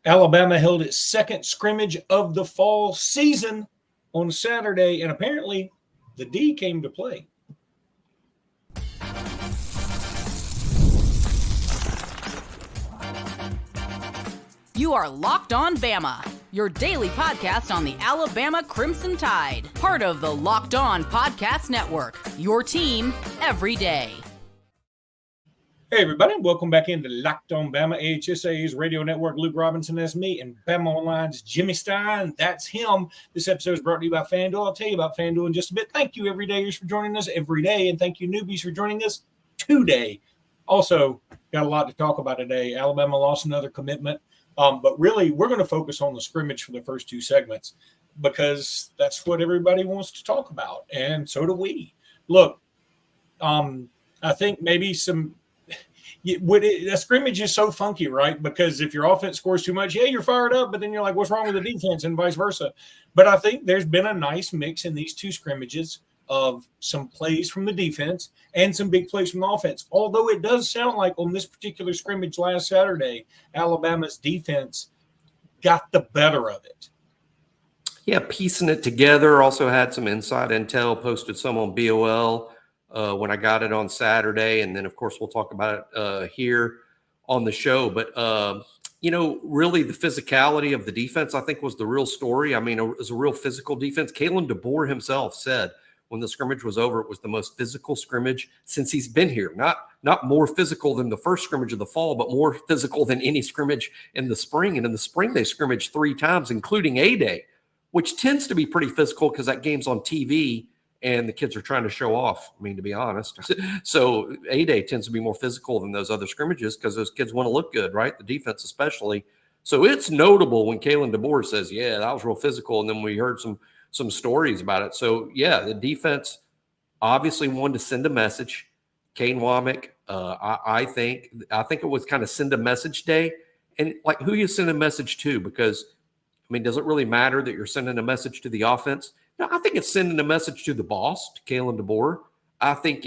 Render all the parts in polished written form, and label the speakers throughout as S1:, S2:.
S1: Alabama held its second scrimmage of the fall season on Saturday, and apparently the D came to play.
S2: You are Locked On Bama, your daily podcast on the Alabama Crimson Tide, part of the Locked On Podcast Network, your team every day.
S1: Hey, everybody. Welcome back into Locked On Bama, AHSA's radio network. Luke Robinson, that's me, and Bama Online's Jimmy Stein. That's him. This episode is brought to you by FanDuel. I'll tell you about FanDuel in just a bit. Thank you, everydayers, for joining us every day, and thank you, newbies, for joining us today. Also, got a lot to talk about today. Alabama lost another commitment, but really, we're going to focus on the scrimmage for the first two segments because that's what everybody wants to talk about, and so do we. Look, I think maybe the scrimmage is so funky, right? Because if your offense scores too much, you're fired up, but then you're like, what's wrong with the defense, and vice versa. But I think there's been a nice mix in these two scrimmages of some plays from the defense and some big plays from the offense. Although it does sound like on this particular scrimmage last Saturday, Alabama's defense got the better of it.
S3: Yeah, piecing it together. Also had some inside intel, posted some on BOL. When I got it on Saturday. And then, of course, we'll talk about it here on the show. But, really the physicality of the defense, I think, was the real story. I mean, it was a real physical defense. Kalen DeBoer himself said when the scrimmage was over, it was the most physical scrimmage since he's been here. Not more physical than the first scrimmage of the fall, but more physical than any scrimmage in the spring. And in the spring, they scrimmaged 3 times, including A-Day, which tends to be pretty physical because that game's on TV. And the kids are trying to show off, to be honest. So A-Day tends to be more physical than those other scrimmages because those kids want to look good, right? The defense especially. So it's notable when Kalen DeBoer says, yeah, that was real physical. And then we heard some stories about it. So, yeah, the defense obviously wanted to send a message. Kane Womack, I think it was kind of send a message day. And, like, who you send a message to? Because, does it really matter that you're sending a message to the offense? No, I think it's sending a message to the boss, to Kalen DeBoer. I think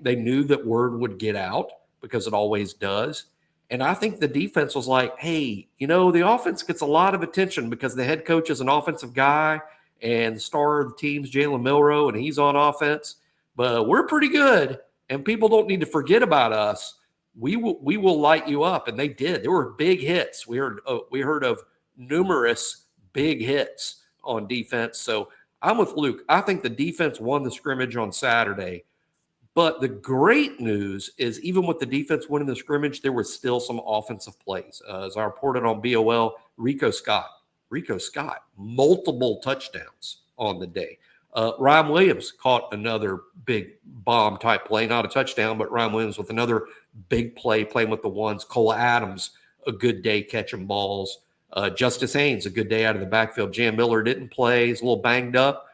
S3: they knew that word would get out because it always does. And I think the defense was like, hey, the offense gets a lot of attention because the head coach is an offensive guy and the star of the team's Jalen Milroe, and he's on offense. But we're pretty good, and people don't need to forget about us. We will light you up, and they did. There were big hits. We heard of numerous big hits on defense. So I'm with Luke. I think the defense won the scrimmage on Saturday. But the great news is even with the defense winning the scrimmage, there was still some offensive plays. As I reported on BOL, Rico Scott, multiple touchdowns on the day. Ryan Williams caught another big bomb-type play, not a touchdown, but Ryan Williams with another big play playing with the ones. Cole Adams, a good day catching balls. Justice Haynes, a good day out of the backfield. Jam Miller didn't play. He's a little banged up.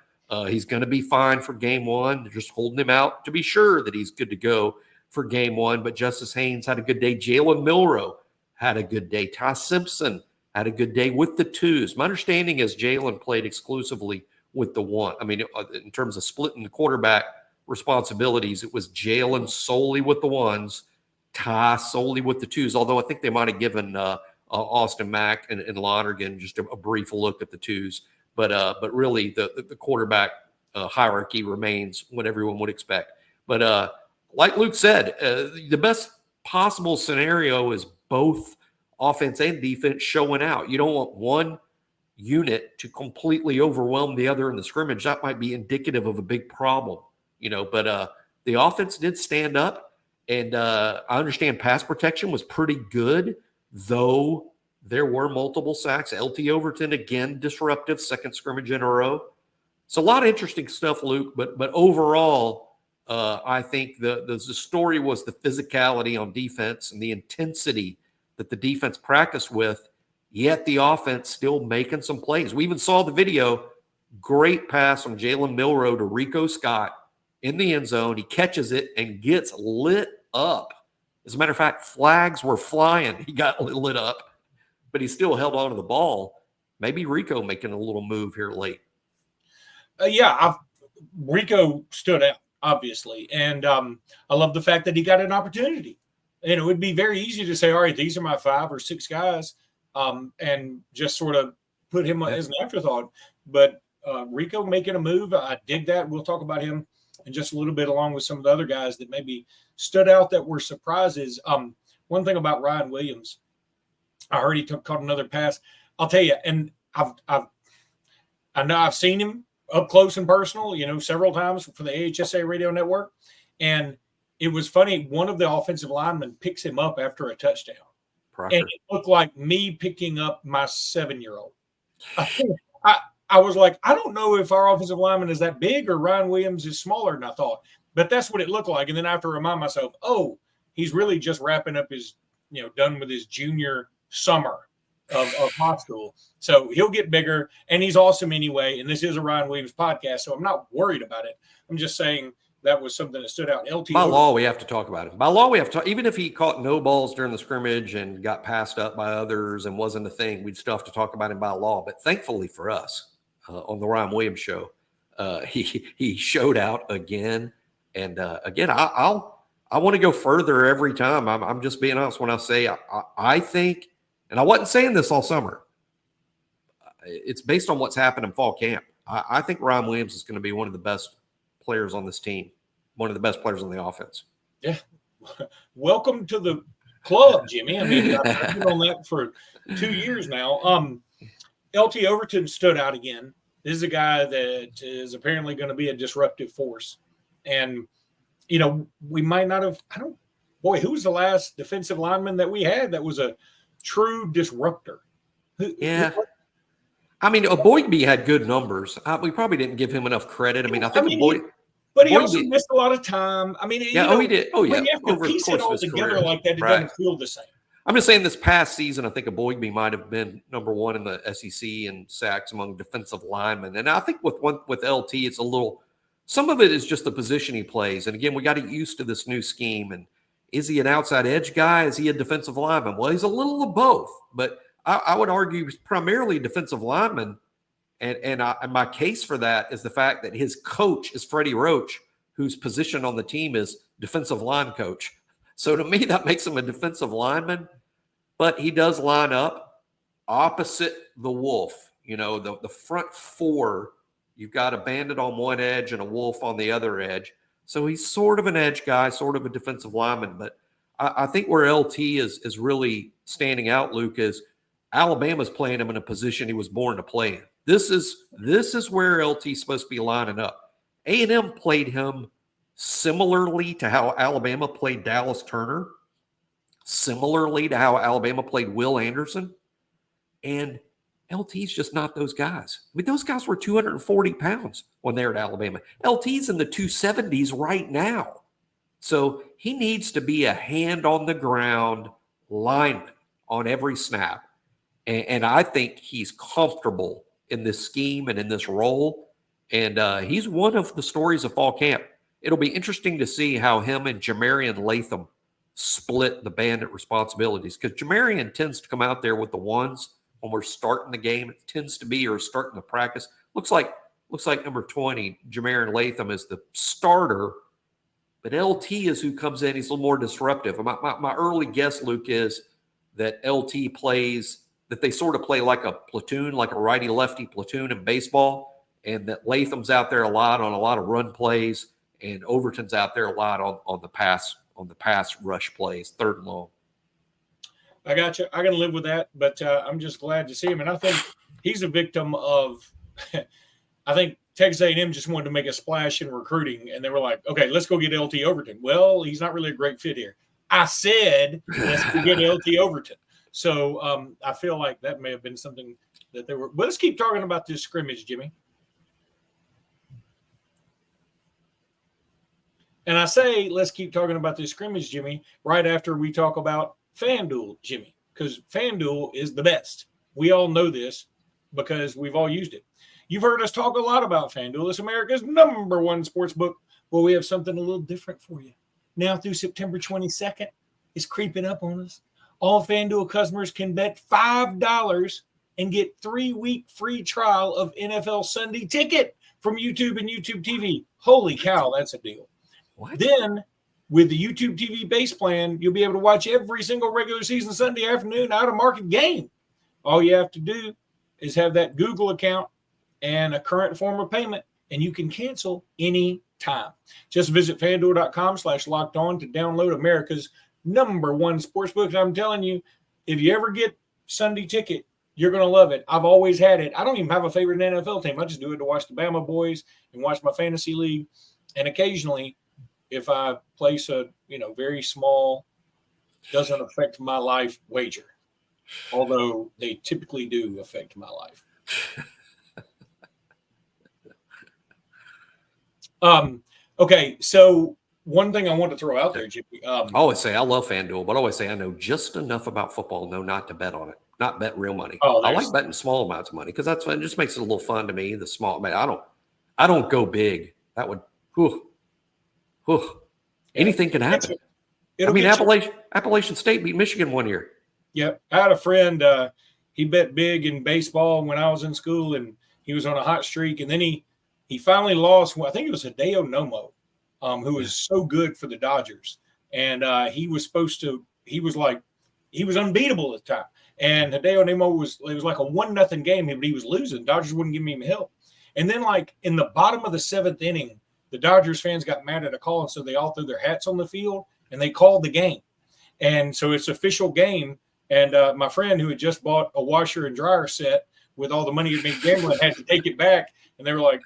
S3: He's going to be fine for game one. They're just holding him out to be sure that he's good to go for game one. But Justice Haynes had a good day. Jalen Milroe had a good day. Ty Simpson had a good day with the twos. My understanding is Jalen played exclusively with the one. In terms of splitting the quarterback responsibilities, it was Jalen solely with the ones, Ty solely with the twos, although I think they might have given Austin Mack and Lonergan just a brief look at the twos, but really the quarterback hierarchy remains what everyone would expect. But like Luke said, the best possible scenario is both offense and defense showing out. You don't want one unit to completely overwhelm the other in the scrimmage. That might be indicative of a big problem, But the offense did stand up, and I understand pass protection was pretty good. Though there were multiple sacks. LT Overton, again, disruptive, second scrimmage in a row. It's a lot of interesting stuff, Luke, but overall, I think the story was the physicality on defense and the intensity that the defense practiced with, yet the offense still making some plays. We even saw the video, great pass from Jalen Milroe to Rico Scott in the end zone. He catches it and gets lit up. As a matter of fact, flags were flying. He got lit up, but he still held on to the ball. Maybe Rico making a little move here late.
S1: Rico stood out, obviously. And I love the fact that he got an opportunity. It would be very easy to say, all right, these are my 5 or 6 guys. and just sort of put him as an afterthought. But Rico making a move, I dig that. We'll talk about him in just a little bit, along with some of the other guys that maybe stood out that were surprises. One thing about Ryan Williams, I heard he caught another pass. I'll tell you, and I know I've seen him up close and personal, several times for the AHSA radio network. And it was funny. One of the offensive linemen picks him up after a touchdown.
S3: Proctor.
S1: And it looked like me picking up my 7-year-old. I was like, I don't know if our offensive lineman is that big or Ryan Williams is smaller than I thought. But that's what it looked like. And then I have to remind myself, he's really just wrapping up his, done with his junior summer of high school. So he'll get bigger, and he's awesome anyway. And this is a Ryan Williams podcast, so I'm not worried about it. I'm just saying that was something that stood out.
S3: By law, we have to talk about it. By law, we have to even if he caught no balls during the scrimmage and got passed up by others and wasn't a thing, we'd still have to talk about him by law. But thankfully for us, on the Ryan Williams show, he showed out again. And again, I want to go further every time. I'm just being honest when I say I think, and I wasn't saying this all summer, it's based on what's happened in fall camp. I think Ryan Williams is going to be one of the best players on this team, one of the best players on the offense.
S1: Yeah. Welcome to the club, Jimmy. I mean, I've been on that for 2 years now. LT Overton stood out again. This is a guy that is apparently going to be a disruptive force. And, we might not have, who was the last defensive lineman that we had that was a true disruptor?
S3: Yeah. I mean, Boygby had good numbers. We probably didn't give him enough credit.
S1: But he also missed a lot of time. I mean,
S3: he did. Oh, yeah.
S1: When you have to piece it all together like that, it doesn't feel the same.
S3: I'm just saying this past season, I think Boygby might have been number one in the SEC in sacks among defensive linemen. And I think with LT, it's a little – some of it is just the position he plays. And, again, we got to get used to this new scheme. And is he an outside edge guy? Is he a defensive lineman? Well, he's a little of both. But I would argue he's primarily a defensive lineman. And my case for that is the fact that his coach is Freddie Roach, whose position on the team is defensive line coach. So to me, that makes him a defensive lineman. But he does line up opposite the Wolf. The front four, you've got a Bandit on one edge and a Wolf on the other edge. So he's sort of an edge guy, sort of a defensive lineman. But I think where LT is really standing out, Luke, is Alabama's playing him in a position he was born to play in. This is where LT's supposed to be lining up. A&M played him similarly to how Alabama played Dallas Turner, similarly to how Alabama played Will Anderson, and LT's just not those guys. I mean, those guys were 240 pounds when they were at Alabama. LT's in the 270s right now. So he needs to be a hand-on-the-ground lineman on every snap. And I think he's comfortable in this scheme and in this role. And he's one of the stories of fall camp. It'll be interesting to see how him and Jamarian Latham split the Bandit responsibilities, because Jamarian tends to come out there with the ones when we're starting the game. It tends to be, or starting the practice. Looks like number 20, Jamarian Latham, is the starter, but LT is who comes in. He's a little more disruptive. My early guess, Luke, is that LT plays, that they sort of play like a platoon, like a righty-lefty platoon in baseball, and that Latham's out there a lot on a lot of run plays, and Overton's out there a lot on the pass rush plays, third and long.
S1: I got you. I can live with that, but I'm just glad to see him. And I think he's a victim of I think Texas A&M just wanted to make a splash in recruiting, and they were like, okay, let's go get LT Overton. Well, he's not really a great fit here. I said, let's go get LT Overton. So I feel like that may have been something that they were. But let's keep talking about this scrimmage, Jimmy. And I say, let's keep talking about this scrimmage, Jimmy, right after we talk about FanDuel, Jimmy, because FanDuel is the best. We all know this because we've all used it. You've heard us talk a lot about FanDuel. It's America's #1 sports book. Well, we have something a little different for you. Now through September 22nd, it's creeping up on us. All FanDuel customers can bet $5 and get 3-week free trial of NFL Sunday Ticket from YouTube and YouTube TV. Holy cow, that's a deal.
S3: What?
S1: Then, with the YouTube TV base plan, you'll be able to watch every single regular season Sunday afternoon out-of-market game. All you have to do is have that Google account and a current form of payment, and you can cancel any time. Just visit fanduel.com/lockedon to download America's #1 sportsbook. And I'm telling you, if you ever get Sunday ticket, you're going to love it. I've always had it. I don't even have a favorite NFL team. I just do it to watch the Bama boys and watch my fantasy league. And occasionally, if I place a very small, doesn't affect my life wager, although they typically do affect my life. Okay, so one thing I want to throw out there, Jimmy.
S3: I always say I love FanDuel, but I always say I know just enough about football, not to bet on it, not bet real money. I like betting small amounts of money because it just makes it a little fun to me. The small, I don't go big. That would, anything can happen. Appalachian State beat Michigan one year.
S1: Yep, I had a friend. He bet big in baseball when I was in school, and he was on a hot streak, and then he finally lost. I think it was Hideo Nomo, who was so good for the Dodgers. And he was unbeatable at the time. And Hideo Nomo it was like a 1-0 game, but he was losing. Dodgers wouldn't give him help. And then like in the bottom of the 7th inning, the Dodgers fans got mad at a call. And so they all threw their hats on the field and they called the game. And so it's official game. And my friend who had just bought a washer and dryer set with all the money he'd been gambling had to take it back. And they were like,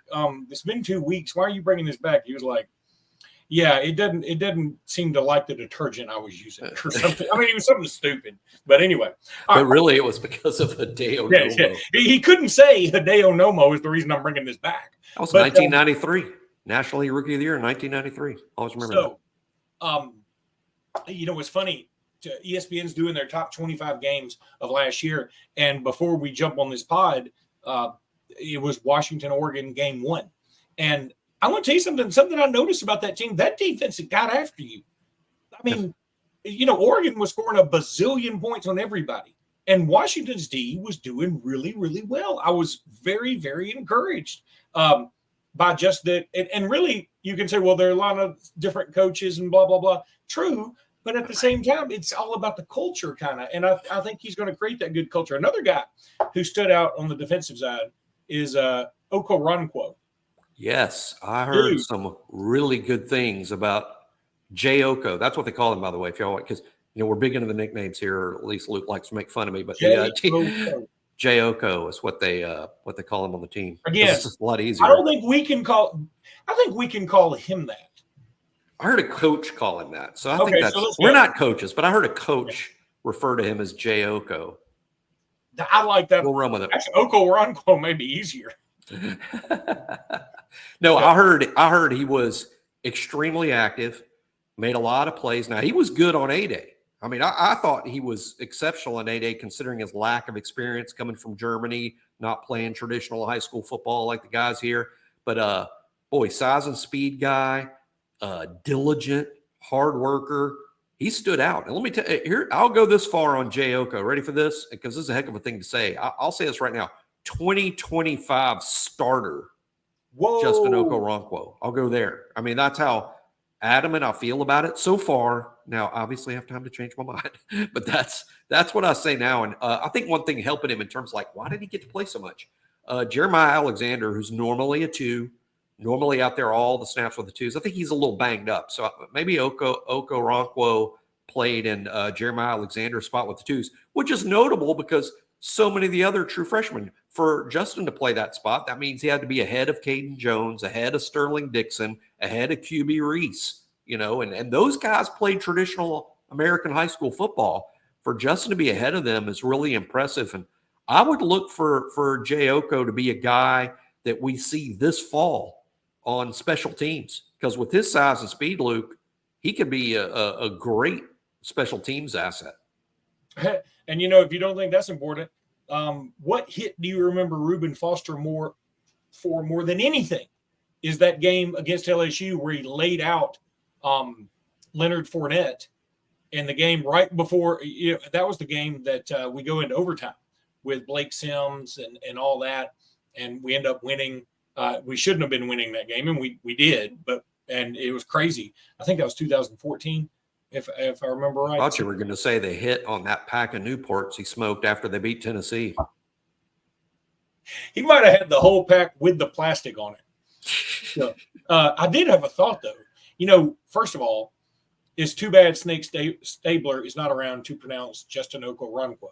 S1: it's been 2 weeks. Why are you bringing this back? He was like, yeah, it didn't seem to like the detergent I was using or something. I mean, it was something stupid. But anyway.
S3: But really, it was because of Hideo Nomo.
S1: Yeah. He couldn't say Hideo Nomo is the reason I'm bringing this back.
S3: That was 1993. National League Rookie of the Year in 1993. Always remember that.
S1: It's funny. ESPN's doing their top 25 games of last year. And before we jump on this pod, it was Washington, Oregon, game 1. And I want to tell you something I noticed about that team. That defense got after you. I mean, Oregon was scoring a bazillion points on everybody. And Washington's D was doing really, really well. I was very, very encouraged by just that. And really, you can say, well, there are a lot of different coaches and blah, blah, blah. True. But at the same time, it's all about the culture kind of. And I think he's going to create that good culture. Another guy who stood out on the defensive side is Okoronkwo.
S3: Yes, I heard some really good things about J. Oko. That's what they call him, by the way, if y'all want, because we're big into the nicknames here, or at least Luke likes to make fun of me. But J. Oko is what they call him on the team.
S1: Again,
S3: it's just a lot easier.
S1: I think we can call him that.
S3: I heard a coach call him that. So I think we're not coaches, but I heard a coach refer to him as J. Oko.
S1: I like that.
S3: We'll run with it.
S1: Actually, Okoronkwo may be easier.
S3: No, I heard he was extremely active, made a lot of plays. Now, he was good on A-Day. I mean, I thought he was exceptional on A-Day considering his lack of experience coming from Germany, not playing traditional high school football like the guys here. But, size and speed guy, diligent, hard worker. He stood out. And let me tell you, here, I'll go this far on J. Oko. Ready for this? Because this is a heck of a thing to say. I'll say this right now. 2025 starter.
S1: Whoa.
S3: Justin Okoronkwo. I'll go there. I mean, that's how adamant I feel about it so far. Now, obviously, I have time to change my mind, but that's what I say now. And I think one thing helping him in terms of like, why did he get to play so much? Jeremiah Alexander, who's normally a 2, normally out there all the snaps with the 2s. I think he's a little banged up. So maybe Okoronkwo played in Jeremiah Alexander's spot with the 2s, which is notable because so many of the other true freshmen. For Justin to play that spot, that means he had to be ahead of Caden Jones, ahead of Sterling Dixon, ahead of QB Reese, and those guys played traditional American high school football. For Justin to be ahead of them is really impressive. And I would look for J. Oko to be a guy that we see this fall on special teams, because with his size and speed, Luke, he could be a great special teams asset.
S1: And, if you don't think that's important, what hit do you remember Reuben Foster more than anything is that game against LSU where he laid out Leonard Fournette in the game right before that was the game that we go into overtime with Blake Sims and all that. And we end up winning. We shouldn't have been winning that game, and we did, and it was crazy. I think that was 2014. if I remember right.
S3: I thought you were going to say they hit on that pack of Newports he smoked after they beat Tennessee.
S1: He might have had the whole pack with the plastic on it. So, I did have a thought, though. First of all, it's too bad Snake Stabler is not around to pronounce Justin Okoronkwo.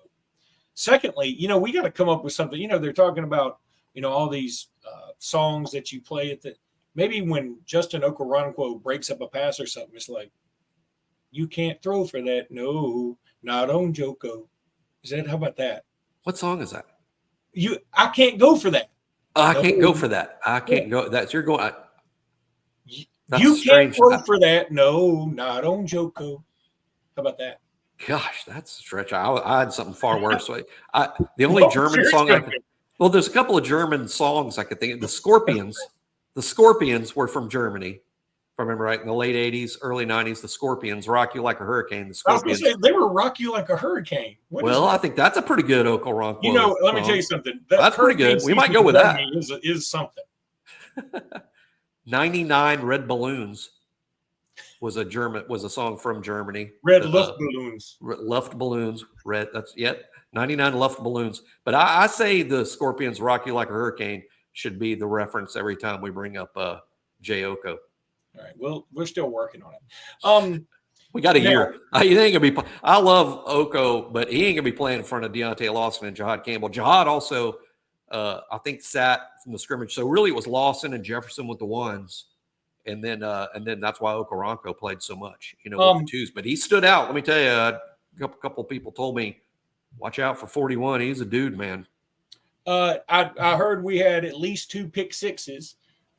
S1: Secondly, we got to come up with something. They're talking about, all these songs that you play at the – maybe when Justin Okoronkwo breaks up a pass or something, it's like, you can't throw for that. No, not on Joko. How about that?
S3: What song is that?
S1: I can't go for that.
S3: I can't go for that. I can't go. You're going.
S1: You can't throw for that. No, not on Joko. How about that?
S3: Gosh, that's a stretch. I had something far worse. The only German song there's a couple of German songs I could think of. The Scorpions. The Scorpions were from Germany, if I remember right, in the late 80s, early 90s. The Scorpions, Rock You Like a Hurricane. The Scorpions.
S1: I was going to say, they were Rock You Like a Hurricane.
S3: I think that's a pretty good Okoronkwo.
S1: Let me tell you something.
S3: That's pretty good. We might go with that.
S1: Is something.
S3: 99 Red Balloons was a song from Germany.
S1: Red Luftballons.
S3: Luftballons. Red. 99 Luftballons. But I say the Scorpions Rock You Like a Hurricane should be the reference every time we bring up J. Oko.
S1: All right. Well, we're still working on it.
S3: We got a year. He ain't gonna be. I love Oko, but he ain't gonna be playing in front of Deontay Lawson and Jihad Campbell. Jihad also, I think, sat from the scrimmage. So really, it was Lawson and Jefferson with the ones, and then that's why Okoronkwo played so much, with the twos. But he stood out. Let me tell you, a couple of people told me, watch out for 41. He's a dude, man.
S1: I heard we had at least 2 pick sixes,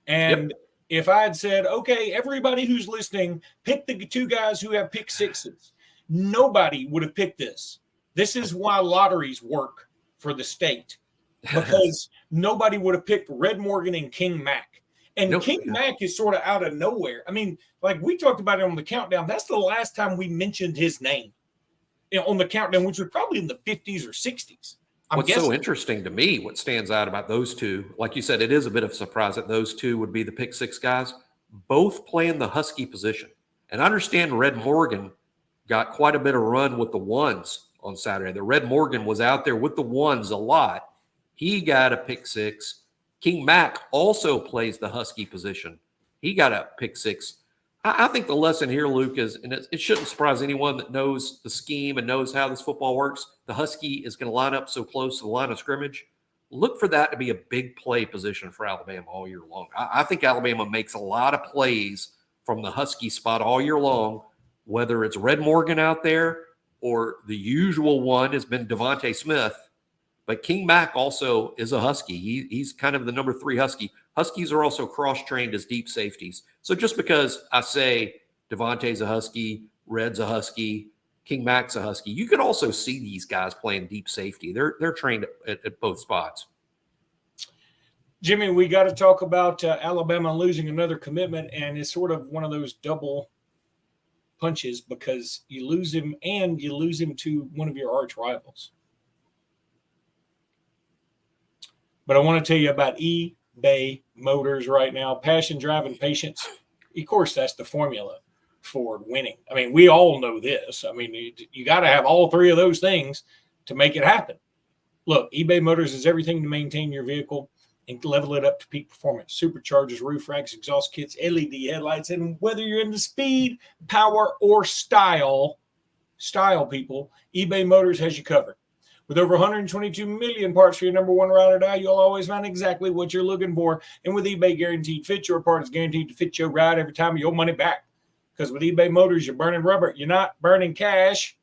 S1: and if I had said, okay, everybody who's listening, pick the 2 guys who have pick sixes, nobody would have picked this. This is why lotteries work for the state, because nobody would have picked Red Morgan and King Mack. And King Mack is sort of out of nowhere. I mean, like we talked about it on the countdown. That's the last time we mentioned his name on the countdown, which was probably in the 50s or 60s.
S3: What's so interesting to me, what stands out about those two, like you said, it is a bit of a surprise that those two would be the pick six guys, both playing the Husky position. And I understand Red Morgan got quite a bit of run with the ones on Saturday. The Red Morgan was out there with the ones a lot. He got a pick six. King Mack also plays the Husky position. He got a pick six. I think the lesson here, Luke, is, and it shouldn't surprise anyone that knows the scheme and knows how this football works, the Husky is going to line up so close to the line of scrimmage. Look for that to be a big play position for Alabama all year long. I think Alabama makes a lot of plays from the Husky spot all year long, whether it's Red Morgan out there or the usual one has been Devontae Smith. But King Mack also is a Husky. He's kind of the number 3 Husky. Huskies are also cross-trained as deep safeties. So just because I say Devontae's a Husky, Red's a Husky, King Mack's a Husky, you could also see these guys playing deep safety. They're trained at both spots.
S1: Jimmy, we got to talk about Alabama losing another commitment, and it's sort of one of those double punches because you lose him and you lose him to one of your arch rivals. But I want to tell you about eBay Motors right now. Passion, drive, and patience. Of course, that's the formula for winning. I mean, we all know this. I mean, you got to have all 3 of those things to make it happen. Look, eBay Motors is everything to maintain your vehicle and level it up to peak performance. Superchargers, roof racks, exhaust kits, LED headlights, and whether you're into speed, power, or style, people, eBay Motors has you covered. With over 122 million parts for your number 1 ride or die, you'll always find exactly what you're looking for. And with eBay Guaranteed Fit, your part is guaranteed to fit your ride every time, your money back. Because with eBay Motors, you're burning rubber. You're not burning cash.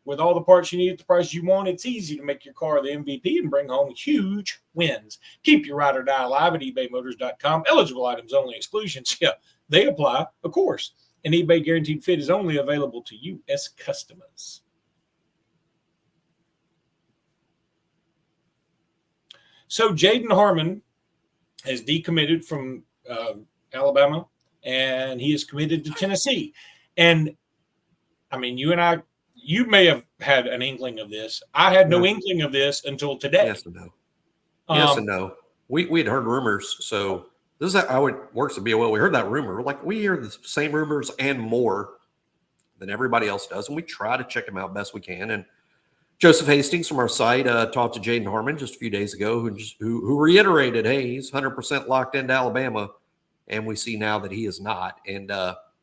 S1: With all the parts you need at the price you want, it's easy to make your car the MVP and bring home huge wins. Keep your ride or die alive at ebaymotors.com. Eligible items only. Exclusions, they apply, of course. And eBay Guaranteed Fit is only available to U.S. customers. So Jaden Harmon has decommitted from Alabama, and he is committed to Tennessee. And, I mean, you may have had an inkling of this. I had no inkling of this until today.
S3: Yes and no. Yes and no. We'd heard rumors. So this is how it works at BOL. We heard that rumor. Like, we hear the same rumors and more than everybody else does, and we try to check him out best we can. And Joseph Hastings from our site talked to Jaden Harmon just a few days ago, who reiterated, hey, he's 100% locked into Alabama, and we see now that he is not. And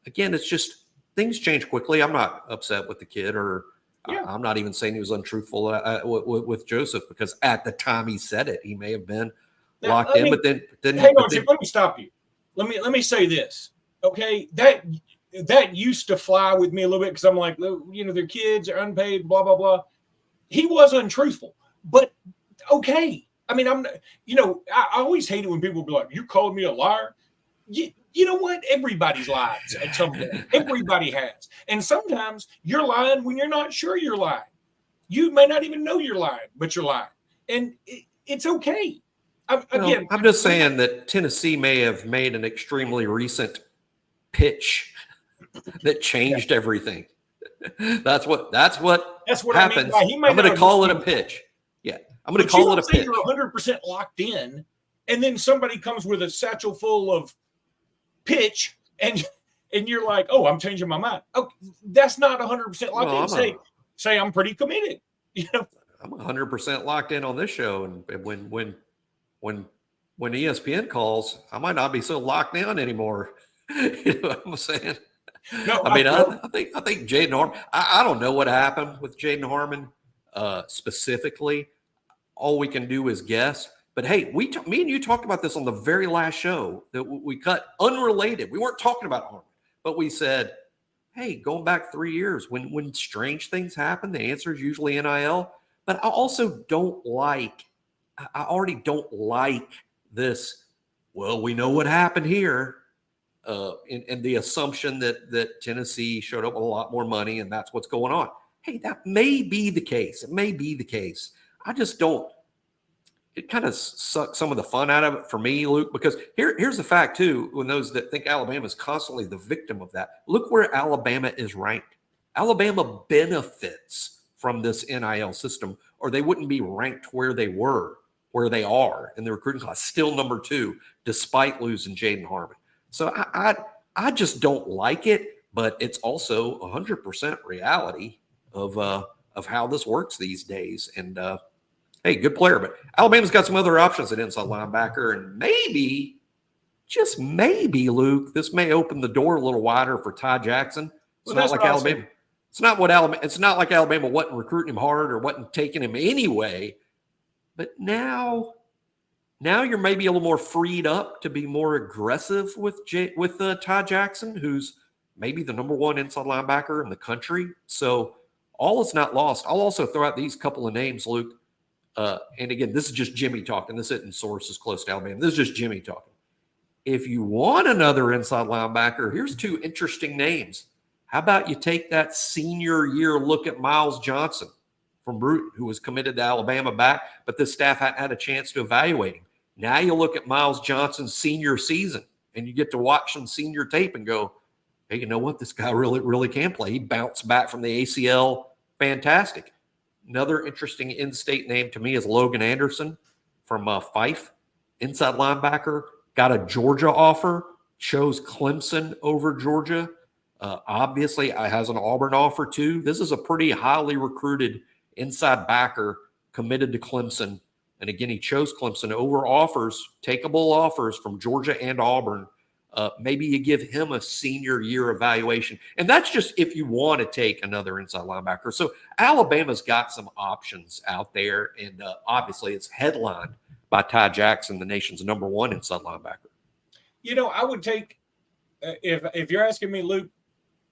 S3: again, it's just things change quickly. I'm not upset with the kid, or I'm not even saying he was untruthful with Joseph, because at the time he said it, he may have been locked in. But then
S1: hang on, Chip, let me stop you. Let me say this, okay? That used to fly with me a little bit, because I'm like, their kids are unpaid, blah blah blah. He was untruthful, but okay. I mean, I always hate it when people be like, "You called me a liar." You know what? Everybody's lied at some point. Everybody has, and sometimes you're lying when you're not sure you're lying. You may not even know you're lying, but you're lying, and it's okay.
S3: I'm just saying that Tennessee may have made an extremely recent pitch that changed everything. That's what happens.
S1: I mean. I'm
S3: going to call it a pitch. Yeah, I'm going to call it a pitch.
S1: You're 100% locked in, and then somebody comes with a satchel full of pitch, and you're like, "Oh, I'm changing my mind." Oh, that's not 100% locked in. Say I'm pretty committed.
S3: I'm 100% locked in on this show, and when ESPN calls, I might not be so locked in anymore. You know what I'm saying?
S1: No,
S3: I mean, I think Jaden Harmon. I don't know what happened with Jaden Harmon specifically. All we can do is guess. But hey, me and you talked about this on the very last show that we cut, unrelated. We weren't talking about Harmon, but we said, hey, going back 3 years, when strange things happen, the answer is usually NIL. But I also don't like. I already don't like this. Well, we know what happened here. And the assumption that Tennessee showed up with a lot more money and that's what's going on. Hey, that may be the case. It may be the case. I just don't. It kind of sucks some of the fun out of it for me, Luke, because here's the fact, too, when those that think Alabama is constantly the victim of that. Look where Alabama is ranked. Alabama benefits from this NIL system, or they wouldn't be ranked where they are in the recruiting class, still number 2, despite losing Jaden Harmon. So I just don't like it, but it's also 100% reality of how this works these days. And hey, good player, but Alabama's got some other options at inside linebacker, and maybe, just maybe, Luke, this may open the door a little wider for Ty Jackson. It's not like Alabama. It's not like Alabama wasn't recruiting him hard or wasn't taking him anyway. But now you're maybe a little more freed up to be more aggressive with Ty Jackson, who's maybe the number 1 inside linebacker in the country. So all is not lost. I'll also throw out these couple of names, Luke. And again, this is just Jimmy talking. This isn't sources close to Alabama. This is just Jimmy talking. If you want another inside linebacker, here's 2 interesting names. How about you take that senior year look at Miles Johnson from Bruton, who was committed to Alabama back, but this staff hadn't had a chance to evaluate him. Now you look at Miles Johnson's senior season, and you get to watch some senior tape and go, hey, you know what? This guy really, really can play. He bounced back from the ACL. Fantastic. Another interesting in-state name to me is Logan Anderson from Fife, inside linebacker. Got a Georgia offer, chose Clemson over Georgia. Obviously, has an Auburn offer too. This is a pretty highly recruited inside backer committed to Clemson. And again, he chose Clemson over offers, takeable offers from Georgia and Auburn. Maybe you give him a senior year evaluation. And that's just if you want to take another inside linebacker. So Alabama's got some options out there. And obviously it's headlined by Ty Jackson, the nation's number 1 inside linebacker.
S1: I would take, if you're asking me, Luke,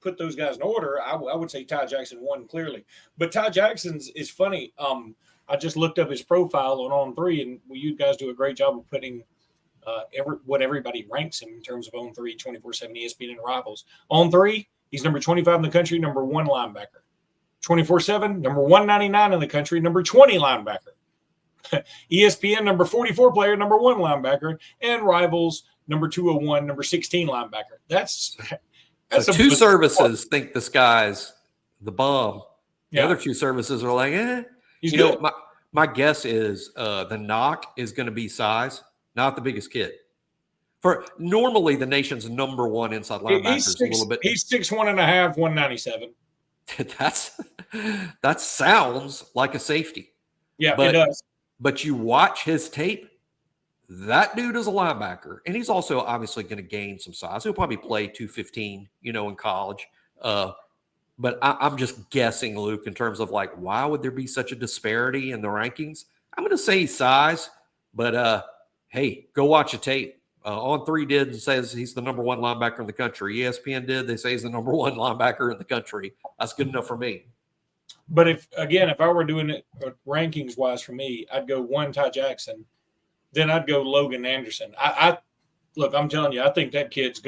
S1: put those guys in order, I would say Ty Jackson 1 clearly. But Ty Jackson's is funny. I just looked up his profile on 3, and you guys do a great job of putting what everybody ranks him in terms of on 3, 24/7 ESPN and Rivals. On 3, he's number 25 in the country, number 1 linebacker. 24/7, number 199 in the country, number 20 linebacker. ESPN, number 44 player, number 1 linebacker, and Rivals, number 201, number 16 linebacker. That's
S3: so 2 services think this guy's the bomb. The
S1: Yeah.
S3: other 2 services are like,
S1: He's
S3: you
S1: good.
S3: know, my guess is the knock is going to be size, not the biggest kid. For normally the nation's number one inside linebacker is a little bit.
S1: He's 6'1.5", 197.
S3: That sounds like a safety.
S1: Yeah, it does.
S3: But you watch his tape, that dude is a linebacker. And he's also obviously going to gain some size. He'll probably play 215, in college. But I'm just guessing, Luke, in terms of like, why would there be such a disparity in the rankings? I'm going to say size, but hey, go watch a tape. On3 did and says he's the number one linebacker in the country. ESPN did. They say he's the number one linebacker in the country. That's good enough for me.
S1: But if I were doing it rankings wise for me, I'd go one Ty Jackson, then I'd go Logan Anderson. Look, I'm telling you, I think that kid's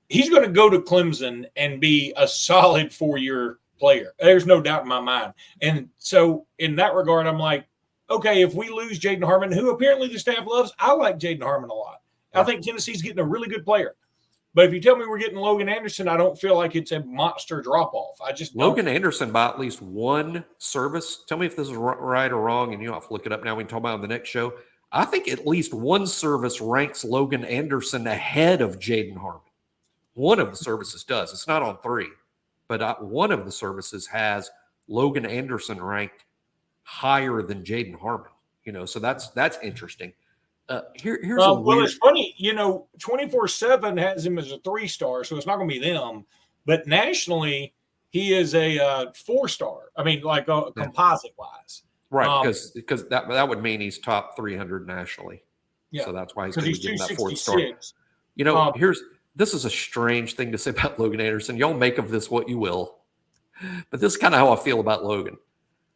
S1: he's gonna go to Clemson and be a solid 4-year player. There's no doubt in my mind. And so in that regard, I'm like, okay, if we lose Jaden Harmon, who apparently the staff loves, I like Jaden Harmon a lot. I think Tennessee's getting a really good player. But if you tell me we're getting Logan Anderson, I don't feel like it's a monster drop-off. I just don't.
S3: Logan Anderson by at least one service. Tell me if this is right or wrong, and I'll have to look it up now. We can talk about it on the next show. I think at least one service ranks Logan Anderson ahead of Jaden Harmon. One of the services does. It's not on 3. But one of the services has Logan Anderson ranked higher than Jaden Harmon. So that's interesting. Here's
S1: well, it's funny, 24/7 has him as a 3-star, so it's not going to be them. But nationally, he is a 4-star. I mean, like composite wise,
S3: right? Because that would mean he's top 300 nationally. Yeah, so that's why he's going to be getting that 4th star. This is a strange thing to say about Logan Anderson. Y'all make of this what you will, but this is kind of how I feel about Logan.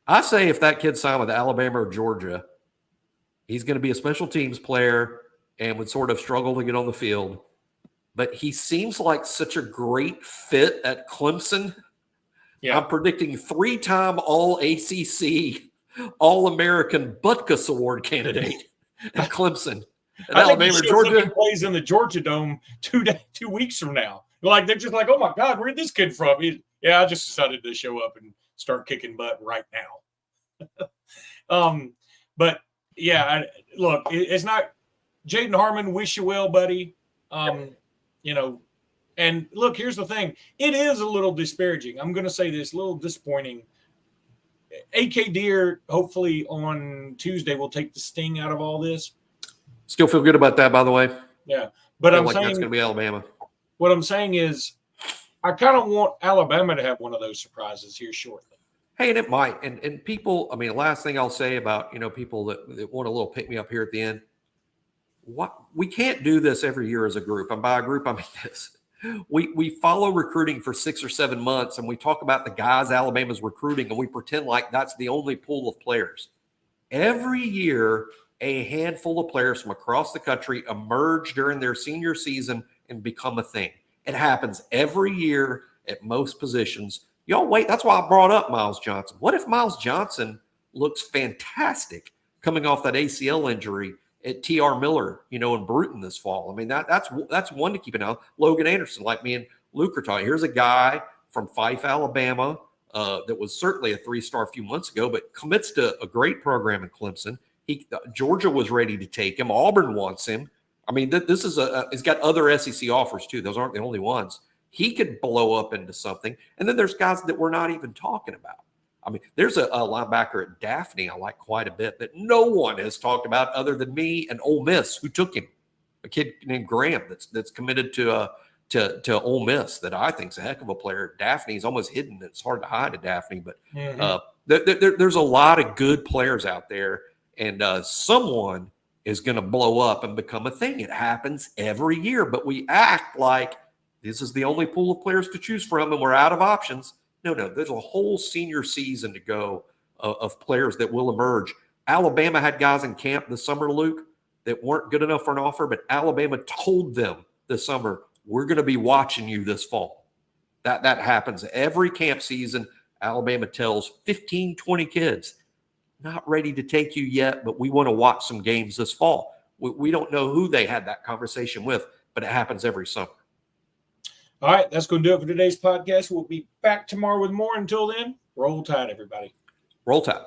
S3: I say if that kid signed with Alabama or Georgia, he's going to be a special teams player and would sort of struggle to get on the field. But he seems like such a great fit at Clemson. Yeah. I'm predicting 3-time All-ACC, All-American Butkus Award candidate at Clemson. And Alabama or Georgia
S1: plays in the Georgia Dome 2 weeks from now. Like they're just like, oh my God, where'd this kid from? I just decided to show up and start kicking butt right now. But yeah, look, it's not Jaden Harmon. Wish you well, buddy. And look, here's the thing. It is a little disparaging. I'm going to say this, a little disappointing. AK Deer, hopefully on Tuesday, will take the sting out of all this.
S3: Still feel good about that, by the way.
S1: Yeah, but I'm saying
S3: that's going to be Alabama.
S1: What I'm saying is, I kind of want Alabama to have one of those surprises here shortly.
S3: Hey, and it might. And people, I mean, the last thing I'll say about, people that want a little pick me up here at the end, we can't do this every year as a group. And by a group, I mean this. We follow recruiting for 6 or 7 months, and we talk about the guys Alabama's recruiting, and we pretend like that's the only pool of players. Every year, a handful of players from across the country emerge during their senior season and become a thing. It happens every year at most positions. Y'all wait. That's why I brought up Miles Johnson. What if Miles Johnson looks fantastic coming off that ACL injury at TR Miller, in Bruton this fall? I mean, that's one to keep an eye on. Logan Anderson, like me and Luke are talking. Here's a guy from Fife, Alabama, that was certainly a 3-star a few months ago, but commits to a great program in Clemson. Georgia was ready to take him. Auburn wants him. I mean, this is he's got other SEC offers too. Those aren't the only ones. He could blow up into something. And then there's guys that we're not even talking about. I mean, there's a linebacker at Daphne I like quite a bit that no one has talked about other than me and Ole Miss, who took him. A kid named Graham that's committed to Ole Miss that I think is a heck of a player. Daphne is almost hidden. It's hard to hide at Daphne, but there's a lot of good players out there, and someone is going to blow up and become a thing. It happens every year, but we act like this is the only pool of players to choose from and we're out of options. No, there's a whole senior season to go of players that will emerge. Alabama had guys in camp this summer, Luke, that weren't good enough for an offer, but Alabama told them this summer, we're going to be watching you this fall. That happens every camp season. Alabama tells 15, 20 kids, not ready to take you yet, but we want to watch some games this fall. We don't know who they had that conversation with, but it happens every summer.
S1: All right, that's going to do it for today's podcast. We'll be back tomorrow with more. Until then, roll tide, everybody.
S3: Roll tide.